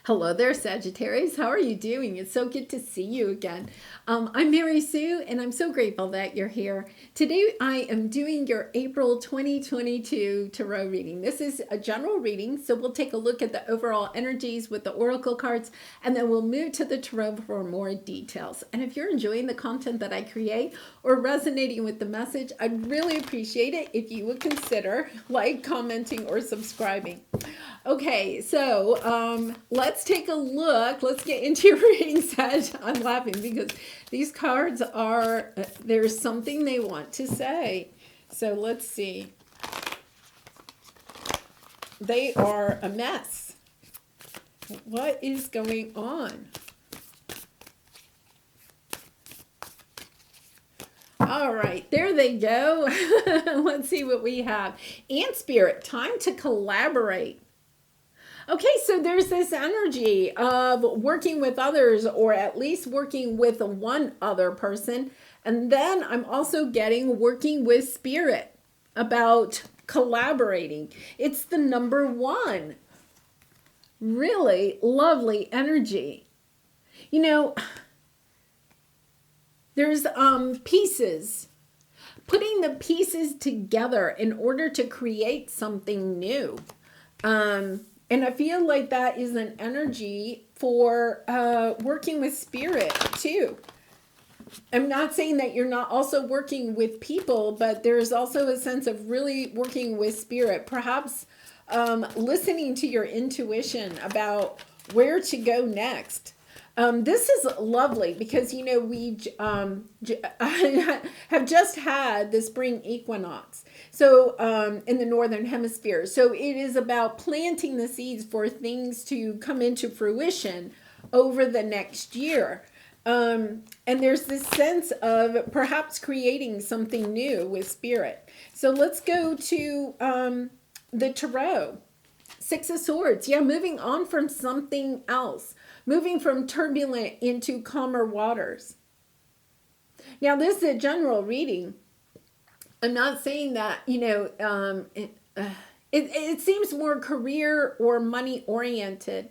Hello there, Sagittarius. How are you doing? It's so good to see you again. I'm Mary Sue, and I'm so grateful that you're here. Today, I am doing your April 2022 tarot reading. This is a general reading, so we'll take a look at the overall energies with the oracle cards, and then we'll move to the tarot for more details. And if you're enjoying the content that I create or resonating with the message, I'd really appreciate it if you would consider commenting, or subscribing. Okay, so let's take a look. Let's get into your reading set. I'm laughing because these cards are, there's something they want to say. So let's see. They are a mess. What is going on? All right, there they go. Let's see what we have. Ant Spirit, time to collaborate. Okay, so there's this energy of working with others, or at least working with one other person. And then I'm also getting working with spirit, about collaborating. It's the number one. Really lovely energy. You know, there's pieces. Putting the pieces together in order to create something new. And I feel like that is an energy for working with spirit too. I'm not saying that you're not also working with people, but there's also a sense of really working with spirit. Perhaps listening to your intuition about where to go next. This is lovely because, you know, we have just had the spring equinox. So in the Northern Hemisphere. So it is about planting the seeds for things to come into fruition over the next year. And there's this sense of perhaps creating something new with spirit. So let's go to the tarot. Six of Swords. Yeah, moving on from something else. Moving from turbulent into calmer waters. Now, this is a general reading. I'm not saying that, you know, it seems more career or money oriented.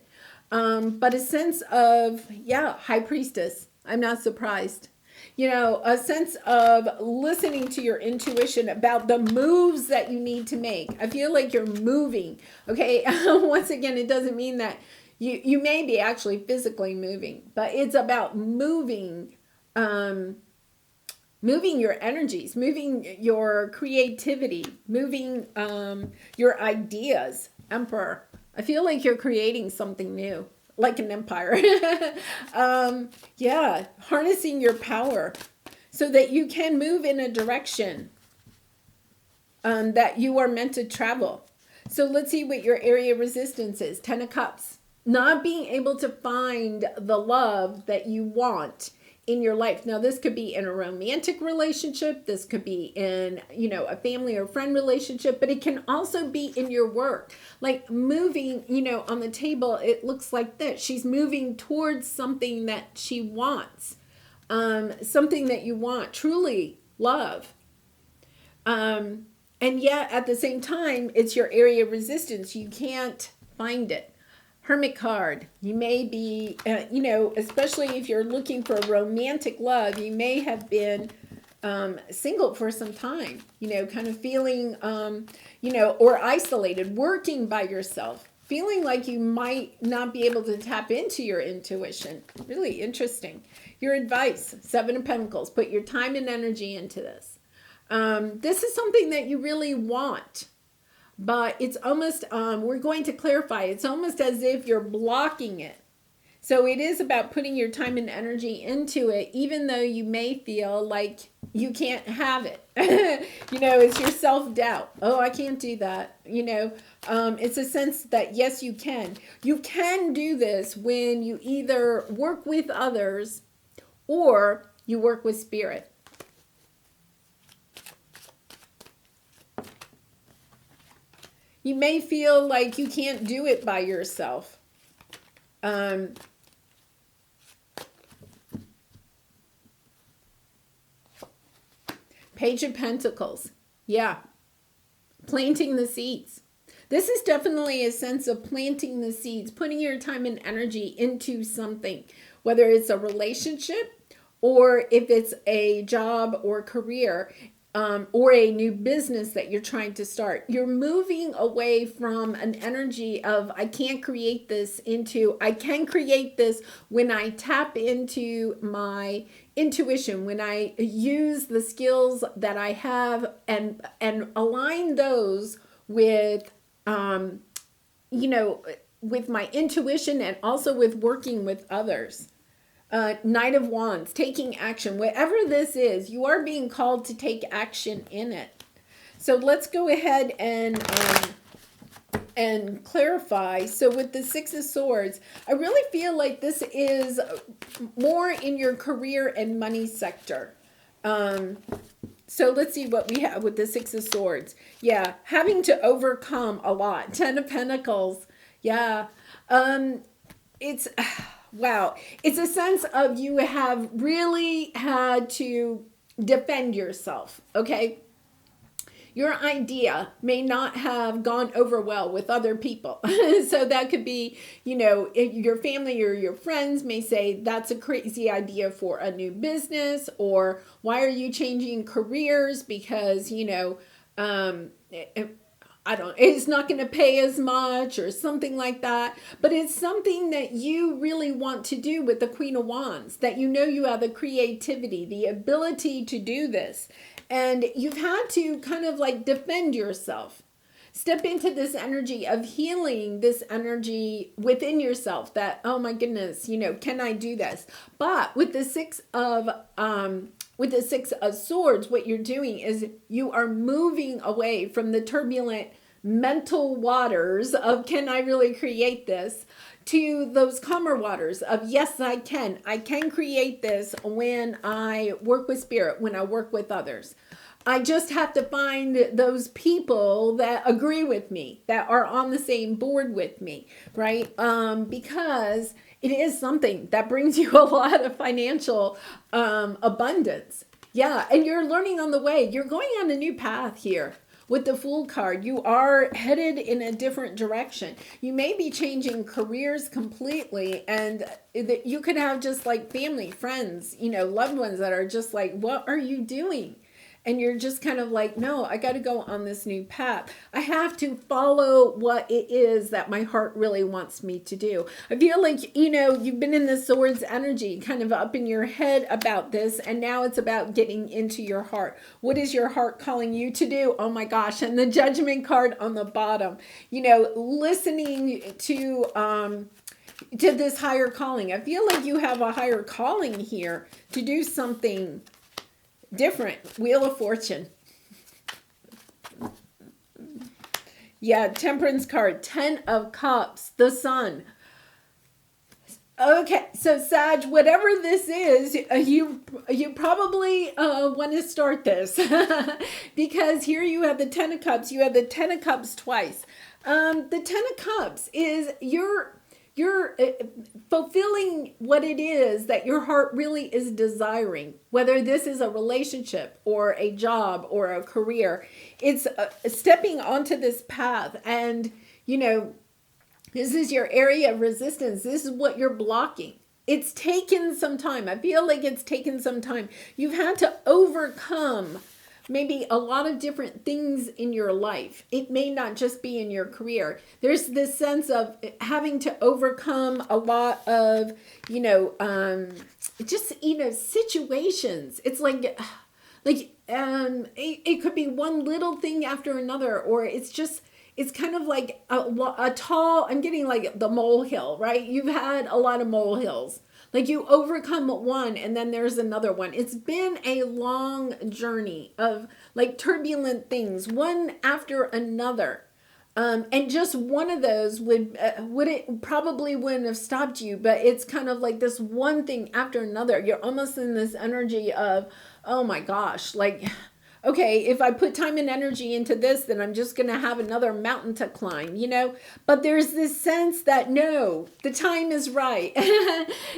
But a sense of, yeah, High Priestess. I'm not surprised. You know, a sense of listening to your intuition about the moves that you need to make. I feel like you're moving. Okay. Once again, it doesn't mean that you may be actually physically moving, but it's about moving, moving your energies, moving your creativity, moving your ideas. Emperor. I feel like you're creating something new, like an empire. Yeah, harnessing your power so that you can move in a direction that you are meant to travel. So let's see what your area of resistance is. 10 of Cups. Not being able to find the love that you want in your life. Now, this could be in a romantic relationship. This could be in, you know, a family or friend relationship, but it can also be in your work. Like moving, you know, on the table, it looks like this. She's moving towards something that she wants, something that you want, truly love. And yet at the same time, it's your area of resistance. You can't find it. Hermit card. You may be, you know, especially if you're looking for romantic love, you may have been single for some time, you know, kind of feeling, you know, or isolated, working by yourself, feeling like you might not be able to tap into your intuition. Really interesting. Your advice, 7 of Pentacles, put your time and energy into this. This is something that you really want. But it's almost, we're going to clarify, it's almost as if you're blocking it. So it is about putting your time and energy into it, even though you may feel like you can't have it. You know, it's your self-doubt. Oh, I can't do that. You know, it's a sense that, yes, you can. You can do this when you either work with others or you work with spirit. You may feel like you can't do it by yourself. Page of Pentacles. Yeah. Planting the seeds. This is definitely a sense of planting the seeds, putting your time and energy into something, whether it's a relationship or if it's a job or career, or a new business that you're trying to start. You're moving away from an energy of, I can't create this, into, I can create this when I tap into my intuition, when I use the skills that I have and align those with, with my intuition and also with working with others. Knight of Wands, taking action. Whatever this is, you are being called to take action in it. So let's go ahead and clarify. So with the Six of Swords, I really feel like this is more in your career and money sector. So let's see what we have with the Six of Swords. Yeah, having to overcome a lot. Ten of Pentacles. Yeah. It's... Wow. It's a sense of you have really had to defend yourself, okay? Your idea may not have gone over well with other people. So that could be, your family or your friends may say, that's a crazy idea for a new business, or why are you changing careers? Because, it's not going to pay as much or something like that. But it's something that you really want to do with the Queen of Wands, that you have the creativity, the ability to do this. And you've had to kind of like defend yourself. Step into this energy of healing, this energy within yourself that, oh my goodness, can I do this? But with the Six of Swords, what you're doing is you are moving away from the turbulent mental waters of, can I really create this, to those calmer waters of, yes, I can create this when I work with spirit, when I work with others. I just have to find those people that agree with me, that are on the same board with me, right? Because it is something that brings you a lot of financial abundance. Yeah, and you're learning on the way. You're going on a new path here. With the Fool card, you are headed in a different direction. You may be changing careers completely, and you could have just like family, friends, loved ones that are just like, what are you doing? And you're just kind of like, no, I got to go on this new path. I have to follow what it is that my heart really wants me to do. I feel like, you've been in the Swords energy, kind of up in your head about this. And now it's about getting into your heart. What is your heart calling you to do? Oh my gosh. And the Judgment card on the bottom, listening to this higher calling. I feel like you have a higher calling here to do something different. Wheel of Fortune. Yeah, Temperance card. 10 of Cups. The Sun. Okay, so Sag, whatever this is, you probably want to start this. Because here you have the 10 of Cups. You have the 10 of Cups twice. The 10 of Cups is you're fulfilling what it is that your heart really is desiring, whether this is a relationship or a job or a career. It's stepping onto this path, and this is your area of resistance. This is what you're blocking. It's taken some time. I feel like it's taken some time. You've had to overcome maybe a lot of different things in your life. It may not just be in your career. There's this sense of having to overcome a lot of, situations. It's like it could be one little thing after another, or it's kind of like a tall, I'm getting like the molehill, right? You've had a lot of molehills. Like you overcome one and then there's another one. It's been a long journey of like turbulent things, one after another. And just one of those would it probably wouldn't have stopped you, but it's kind of like this one thing after another. You're almost in this energy of, oh my gosh, like, okay, if I put time and energy into this, then I'm just going to have another mountain to climb, But there's this sense that, no, the time is right.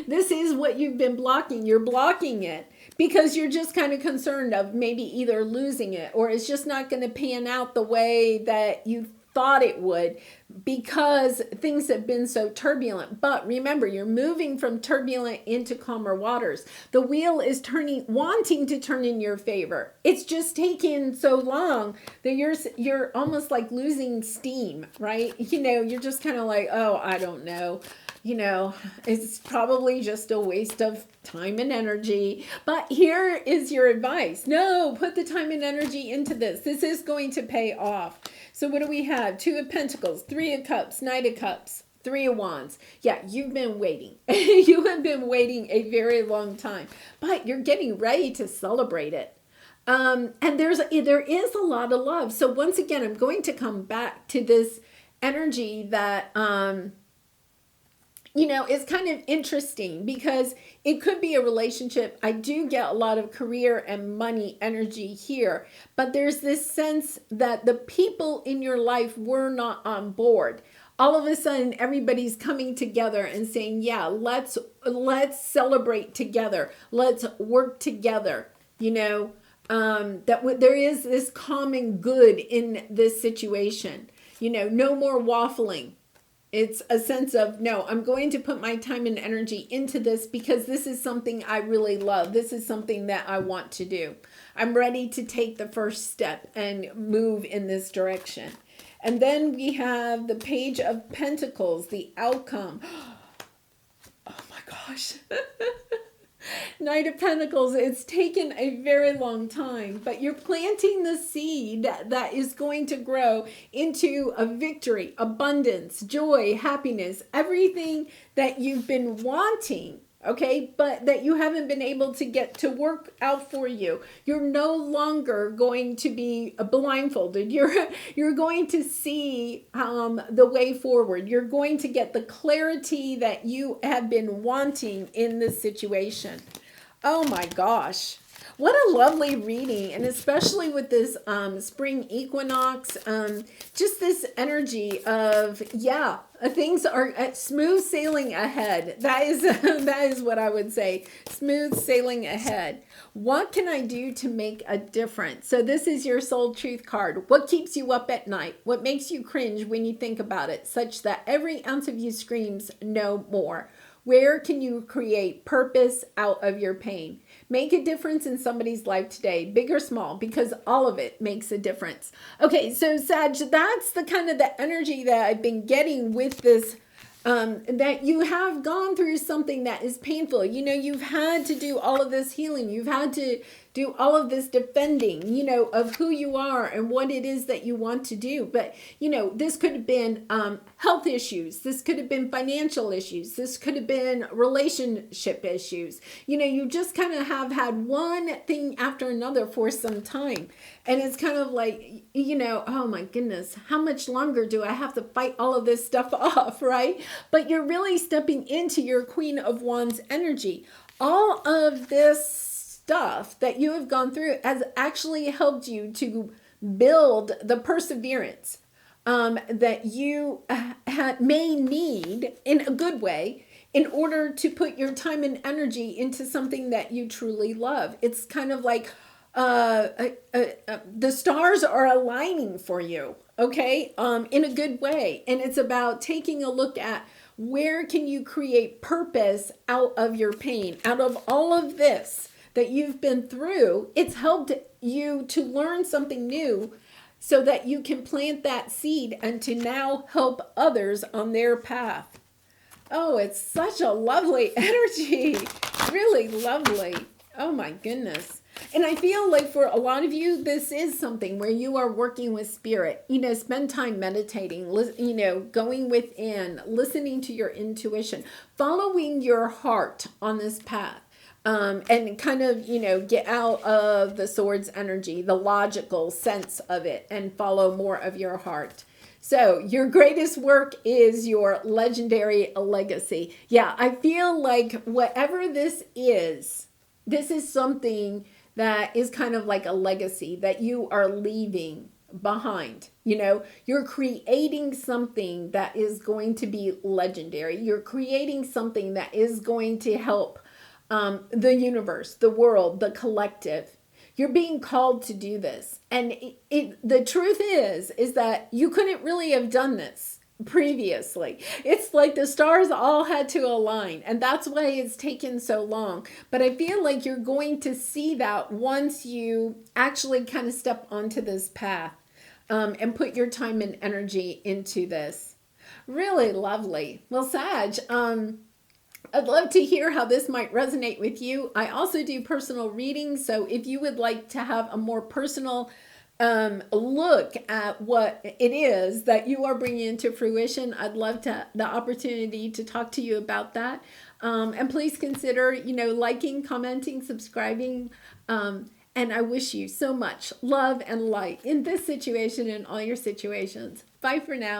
This is what you've been blocking. You're blocking it because you're just kind of concerned of maybe either losing it or it's just not going to pan out the way that you thought it would, because things have been so turbulent. But remember, you're moving from turbulent into calmer waters. The wheel is turning, wanting to turn in your favor. It's just taking so long that you're almost like losing steam, right? You're just kind of like, oh, I don't know. It's probably just a waste of time and energy. But here is your advice. No, put the time and energy into this. This is going to pay off. So what do we have? 2 of Pentacles, 3 of Cups, Knight of Cups, 3 of Wands. Yeah, you've been waiting. You have been waiting a very long time, but you're getting ready to celebrate it. And there is a lot of love. So once again, I'm going to come back to this energy that, it's kind of interesting because it could be a relationship. I do get a lot of career and money energy here, but there's this sense that the people in your life were not on board. All of a sudden, everybody's coming together and saying, yeah, let's celebrate together. Let's work together. There is this common good in this situation. No more waffling. It's a sense of, no, I'm going to put my time and energy into this because this is something I really love. This is something that I want to do. I'm ready to take the first step and move in this direction. And then we have the Page of Pentacles, the outcome. Oh my gosh. Knight of Pentacles, it's taken a very long time, but you're planting the seed that is going to grow into a victory, abundance, joy, happiness, everything that you've been wanting, okay, but that you haven't been able to get to work out for you. You're no longer going to be blindfolded. You're going to see the way forward. You're going to get the clarity that you have been wanting in this situation. Oh my gosh. What a lovely reading, and especially with this spring equinox, just this energy of, yeah, things are smooth sailing ahead. That is what I would say. Smooth sailing ahead. What can I do to make a difference? So this is your soul truth card. What keeps you up at night? What makes you cringe when you think about it, such that every ounce of you screams no more? Where can you create purpose out of your pain? Make a difference in somebody's life today, big or small, because all of it makes a difference. Okay, so Sag, that's the kind of the energy that I've been getting with this, that you have gone through something that is painful. You've had to do all of this healing. You've had to do all of this defending, of who you are and what it is that you want to do. But, this could have been health issues. This could have been financial issues. This could have been relationship issues. You just kind of have had one thing after another for some time. And it's kind of like, oh my goodness, how much longer do I have to fight all of this stuff off, right? But you're really stepping into your Queen of Wands energy. All of this stuff that you have gone through has actually helped you to build the perseverance that you may need in a good way in order to put your time and energy into something that you truly love. It's kind of like the stars are aligning for you, okay, in a good way. And it's about taking a look at where can you create purpose out of your pain, out of all of this that you've been through. It's helped you to learn something new so that you can plant that seed and to now help others on their path. Oh, it's such a lovely energy. Really lovely. Oh my goodness. And I feel like for a lot of you, this is something where you are working with spirit. Spend time meditating, going within, listening to your intuition, following your heart on this path. And kind of, get out of the swords energy, the logical sense of it, and follow more of your heart. So your greatest work is your legendary legacy. Yeah, I feel like whatever this is something that is kind of like a legacy that you are leaving behind. You're creating something that is going to be legendary. You're creating something that is going to help the universe, the world, the collective. You're being called to do this. And the truth is that you couldn't really have done this previously. It's like the stars all had to align, and that's why it's taken so long. But I feel like you're going to see that once you actually kind of step onto this path, and put your time and energy into this. Really lovely. Well, Sag, I'd love to hear how this might resonate with you. I also do personal readings, so if you would like to have a more personal look at what it is that you are bringing into fruition, I'd love the opportunity to talk to you about that. And please consider, liking, commenting, subscribing. And I wish you so much love and light in this situation and all your situations. Bye for now.